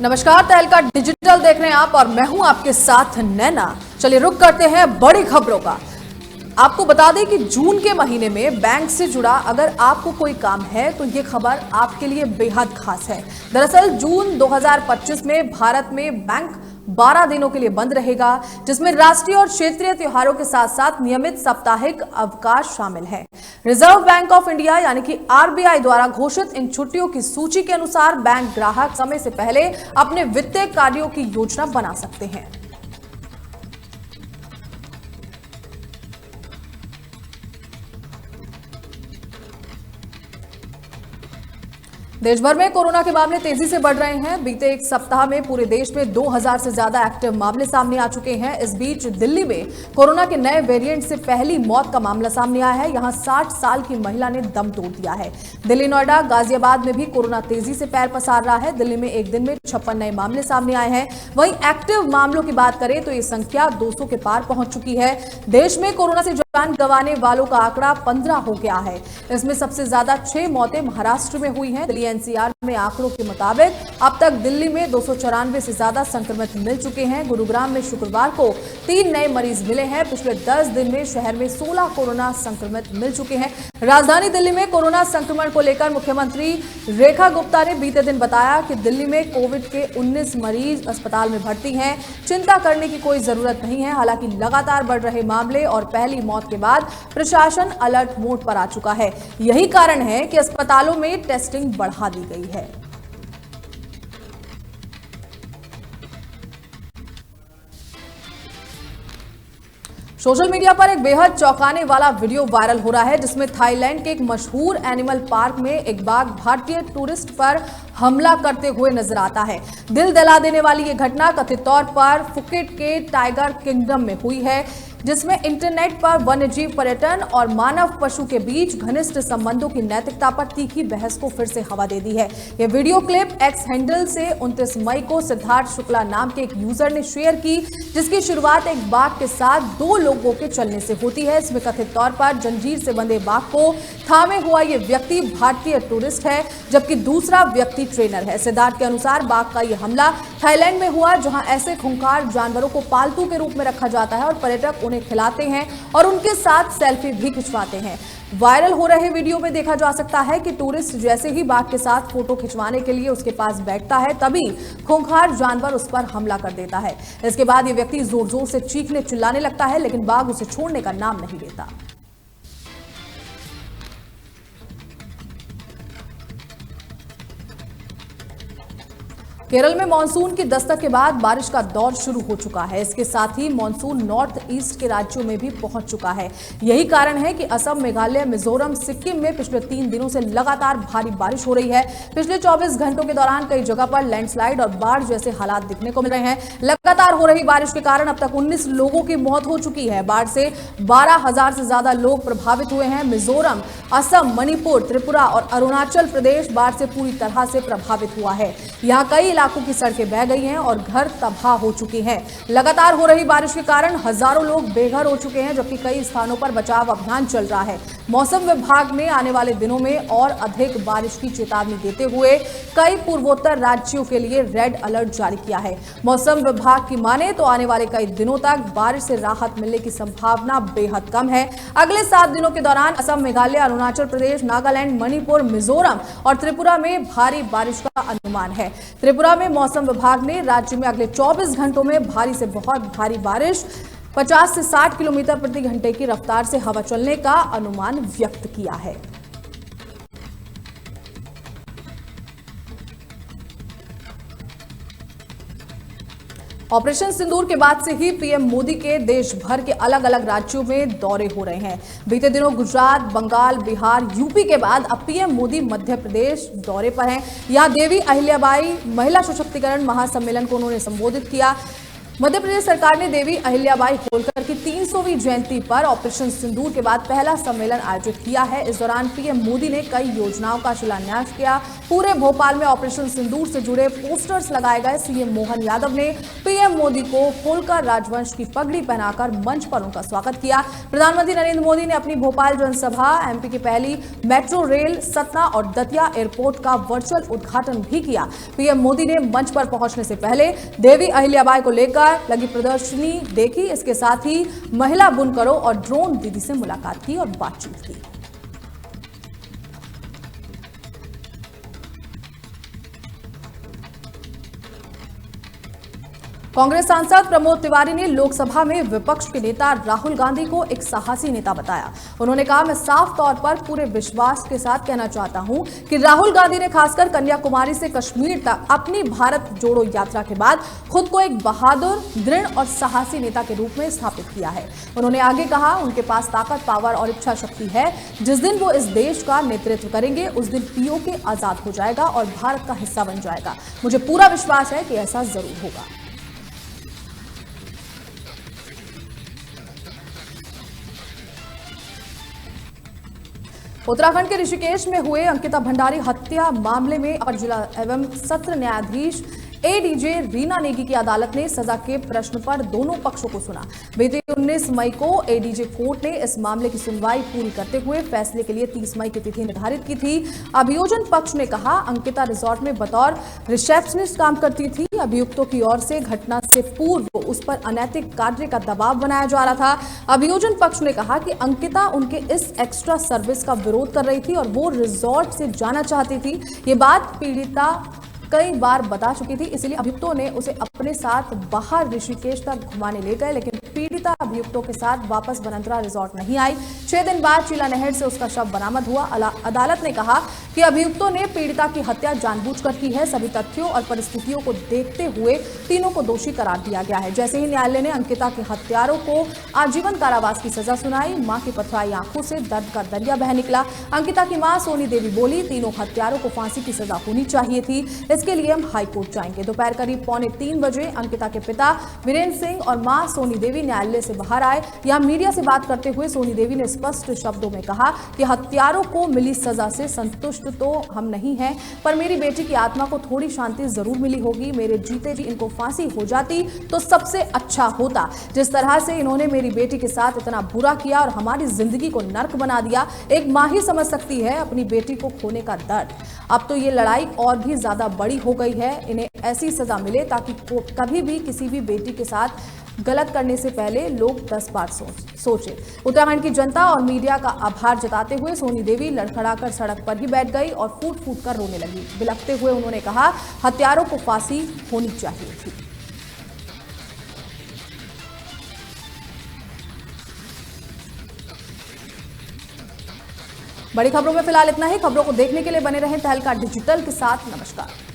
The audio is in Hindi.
नमस्कार, तहलका डिजिटल देख रहे हैं आप और मैं हूं आपके साथ नैना। चलिए रुक करते हैं बड़ी खबरों का। आपको बता दें कि जून के महीने में बैंक से जुड़ा अगर आपको कोई काम है तो ये खबर आपके लिए बेहद खास है। दरअसल जून 2025 में भारत में बैंक 12 दिनों के लिए बंद रहेगा, जिसमें राष्ट्रीय और क्षेत्रीय त्योहारों के साथ साथ नियमित साप्ताहिक अवकाश शामिल है। रिजर्व बैंक ऑफ इंडिया यानी कि आरबीआई द्वारा घोषित इन छुट्टियों की सूची के अनुसार बैंक ग्राहक समय से पहले अपने वित्तीय कार्यों की योजना बना सकते हैं। देश भर में कोरोना के मामले तेजी से बढ़ रहे हैं। बीते एक सप्ताह में पूरे देश में 2000 से ज्यादा एक्टिव मामले सामने आ चुके हैं। इस बीच दिल्ली में कोरोना के नए वेरिएंट से पहली मौत का मामला सामने आया है। यहां 60 साल की महिला ने दम तोड़ दिया है। दिल्ली, नोएडा, गाजियाबाद में भी कोरोना तेजी से पैर पसार रहा है। दिल्ली में एक दिन में 56 नए मामले सामने आए हैं। वहीं एक्टिव मामलों की बात करें तो ये संख्या 200 के पार पहुंच चुकी है। देश में कोरोना से जान गंवाने वालों का आंकड़ा 15 हो गया है। इसमें सबसे ज्यादा 6 मौतें महाराष्ट्र में हुई हैं। दिल्ली एनसीआर में आंकड़ों के मुताबिक अब तक दिल्ली में 294 से ज्यादा संक्रमित मिल चुके हैं। गुरुग्राम में शुक्रवार को 3 नए मरीज मिले हैं। पिछले 10 दिन में शहर में 16 कोरोना संक्रमित मिल चुके हैं। राजधानी दिल्ली में कोरोना संक्रमण को लेकर मुख्यमंत्री रेखा गुप्ता ने बीते दिन बताया कि दिल्ली में कोविड के 19 मरीज अस्पताल में भर्ती हैं। चिंता करने की कोई जरूरत नहीं है। हालांकि लगातार बढ़ रहे मामले और पहली मौत के बाद प्रशासन अलर्ट मोड पर आ चुका है। यही कारण है कि अस्पतालों में टेस्टिंग बढ़ा दी गई है। सोशल मीडिया पर एक बेहद चौंकाने वाला वीडियो वायरल हो रहा है, जिसमें थाईलैंड के एक मशहूर एनिमल पार्क में एक बाघ भारतीय टूरिस्ट पर हमला करते हुए नजर आता है। दिल दहला देने वाली ये घटना कथित तौर पर फुकेट के टाइगर किंगडम में हुई है, जिसमें इंटरनेट पर वन्यजीव पर्यटन और मानव पशु के बीच घनिष्ठ संबंधों की नैतिकता पर तीखी बहस को फिर से हवा दे दी है। यह वीडियो क्लिप एक्स हैंडल से 29 मई को सिद्धार्थ शुक्ला नाम के एक यूजर ने शेयर की, जिसकी शुरुआत एक बाघ के साथ 2 लोगों के चलने से होती है। इसमें कथित तौर पर जंजीर से बंधे बाघ को थामे हुआ ये व्यक्ति भारतीय टूरिस्ट है, जबकि दूसरा व्यक्ति ट्रेनर है। सिद्धार्थ के अनुसार बाघ का यह हमला थाईलैंड में हुआ, जहां ऐसे खूंखार जानवरों को पालतू के रूप में रखा जाता है और पर्यटक उन्हें खिलाते हैं और उनके साथ सेल्फी भी खिंचवाते हैं। वायरल हो रहे वीडियो में देखा जा सकता है कि टूरिस्ट जैसे ही बाघ के साथ फोटो खिंचवाने के लिए उसके पास बैठता है, तभी खूंखार जानवर उस पर हमला कर देता है। इसके बाद ये व्यक्ति जोर जोर से चीखने चिल्लाने लगता है, लेकिन बाघ उसे छोड़ने का नाम नहीं लेता। केरल में मानसून की दस्तक के बाद बारिश का दौर शुरू हो चुका है। इसके साथ ही मानसून नॉर्थ ईस्ट के राज्यों में भी पहुंच चुका है। यही कारण है कि असम, मेघालय, मिजोरम, सिक्किम में पिछले 3 दिनों से लगातार भारी बारिश हो रही है। पिछले 24 घंटों के दौरान कई जगह पर लैंडस्लाइड और बाढ़ जैसे हालात दिखने को मिल रहे हैं। लगातार हो रही बारिश के कारण अब तक 19 लोगों की मौत हो चुकी है। बाढ़ से 12,000 से ज्यादा लोग प्रभावित हुए हैं। मिजोरम, असम, मणिपुर, त्रिपुरा और अरुणाचल प्रदेश बाढ़ से पूरी तरह से प्रभावित हुआ है। यहाँ कई इलाकों की सड़कें बह गई हैं और घर तबाह हो चुके हैं। लगातार हो रही बारिश के कारण हजारों लोग बेघर हो चुके हैं, जबकि कई स्थानों पर बचाव अभियान चल रहा है। मौसम विभाग ने आने वाले दिनों में और अधिक बारिश की चेतावनी देते हुए कई पूर्वोत्तर राज्यों के लिए रेड अलर्ट जारी किया है। मौसम विभाग की माने तो आने वाले कई दिनों तक बारिश से राहत मिलने की संभावना बेहद कम है। अगले 7 दिनों के दौरान असम, मेघालय, अरुणाचल प्रदेश, नागालैंड, मणिपुर, मिजोरम और त्रिपुरा में भारी बारिश का अनुमान है। त्रिपुरा में मौसम विभाग ने राज्य में अगले 24 घंटों में भारी से बहुत भारी बारिश 50 से 60 किलोमीटर प्रति घंटे की रफ्तार से हवा चलने का अनुमान व्यक्त किया है। ऑपरेशन सिंदूर के बाद से ही पीएम मोदी के देश भर के अलग अलग राज्यों में दौरे हो रहे हैं। बीते दिनों गुजरात, बंगाल, बिहार, यूपी के बाद अब पीएम मोदी मध्य प्रदेश दौरे पर हैं। यहां देवी अहिल्याबाई महिला सशक्तिकरण महासम्मेलन को उन्होंने संबोधित किया। मध्य प्रदेश सरकार ने देवी अहिल्याबाई होलकर की 300वीं जयंती पर ऑपरेशन सिंदूर के बाद पहला सम्मेलन आयोजित किया है। इस दौरान पीएम मोदी ने कई योजनाओं का शिलान्यास किया। पूरे भोपाल में ऑपरेशन सिंदूर से जुड़े पोस्टर्स लगाए गए। सीएम मोहन यादव ने पीएम मोदी को होलकर राजवंश की पगड़ी पहनाकर मंच पर उनका स्वागत किया। प्रधानमंत्री नरेंद्र मोदी ने अपनी भोपाल जनसभा, एमपी की पहली मेट्रो रेल, सतना और दतिया एयरपोर्ट का वर्चुअल उद्घाटन भी किया। पीएम मोदी ने मंच पर पहुंचने से पहले देवी अहिल्याबाई को लेकर लगी प्रदर्शनी देखी। इसके साथ ही महिला बुनकरों और ड्रोन दीदी से मुलाकात की और बातचीत की। कांग्रेस सांसद प्रमोद तिवारी ने लोकसभा में विपक्ष के नेता राहुल गांधी को एक साहसी नेता बताया। उन्होंने कहा, मैं साफ तौर पर पूरे विश्वास के साथ कहना चाहता हूं कि राहुल गांधी ने खासकर कन्याकुमारी से कश्मीर तक अपनी भारत जोड़ो यात्रा के बाद खुद को एक बहादुर, दृढ़ और साहसी नेता के रूप में स्थापित किया है। उन्होंने आगे कहा, उनके पास ताकत, पावर और इच्छा शक्ति है। जिस दिन वो इस देश का नेतृत्व करेंगे उस दिन पीओके आजाद हो जाएगा और भारत का हिस्सा बन जाएगा। मुझे पूरा विश्वास है कि ऐसा जरूर होगा। उत्तराखंड के ऋषिकेश में हुए अंकिता भंडारी हत्या मामले में अपर जिला एवं सत्र न्यायाधीश एडीजे रीना नेगी की अदालत ने सजा के प्रश्न पर दोनों पक्षों को सुना। बीते 19 मई को एडीजे कोर्ट ने इस मामले की सुनवाई पूरी करते हुए फैसले के लिए 30 मई की तिथि निर्धारित की थी। अभियोजन पक्ष ने कहा, अंकिता रिजॉर्ट में बतौर रिसेप्शनिस्ट काम करती थी। अभियुक्तों की ओर से घटना से पूर्व उस पर अनैतिक कार्य का दबाव बनाया जा रहा था। अभियोजन पक्ष ने कहा कि अंकिता उनके इस एक्स्ट्रा सर्विस का विरोध कर रही थी और वो रिजॉर्ट से जाना चाहती थी। ये बात पीड़िता कई बार बता चुकी थी, इसलिए अभियुक्तों ने उसे अपने साथ बाहर ऋषिकेश तक घुमाने ले गए, लेकिन पीड़िता अभियुक्तों के साथ वापस बनंतरा रिजॉर्ट नहीं आई। 6 दिन बाद चीला नहर से उसका शव बरामद हुआ। अदालत ने कहा कि अभियुक्तों ने पीड़िता की हत्या जानबूझकर की है। सभी तथ्यों और परिस्थितियों को देखते हुए तीनों को दोषी करार दिया गया है। जैसे ही न्यायालय ने अंकिता के हत्यारों को आजीवन कारावास की सजा सुनाई, मां की पथराई आंखों से दर्द का दरिया बह निकला। अंकिता की मां सोनी देवी बोली, तीनों हत्यारों को फांसी की सजा होनी चाहिए थी। इसके लिए हम हाईकोर्ट जाएंगे। दोपहर करीब 2:45 बजे अंकिता के पिता वीरेंद्र सिंह और मां सोनी देवी न्यायालय से बाहर आए। यहां मीडिया से बात करते हुए सोनी देवी ने स्पष्ट शब्दों में कहा कि हत्यारों को मिली सजा से संतुष्ट तो हम नहीं हैं, पर मेरी बेटी की आत्मा को थोड़ी शांति जरूर मिली होगी। मेरे जीते जी इनको फांसी हो जाती तो सबसे अच्छा होता। जिस तरह से इन्होंने मेरी बेटी के साथ इतना बुरा किया और हमारी जिंदगी को नर्क बना दिया, एक मां ही समझ सकती है अपनी बेटी को खोने का दर्द। अब तो ये लड़ाई और भी ज्यादा बड़ी हो गई है। इन्हें ऐसी सजा मिले ताकि कभी भी किसी भी बेटी के साथ गलत करने से पहले लोग 10 बार सोचे। उत्तराखंड की जनता और मीडिया का आभार जताते हुए सोनी देवी लड़खड़ाकर सड़क पर ही बैठ गई और फूट फूट कर रोने लगी। बिलखते हुए उन्होंने कहा, हत्यारों को फांसी होनी चाहिए थी। बड़ी खबरों में फिलहाल इतना ही। खबरों को देखने के लिए बने रहें तहलका डिजिटल के साथ। नमस्कार।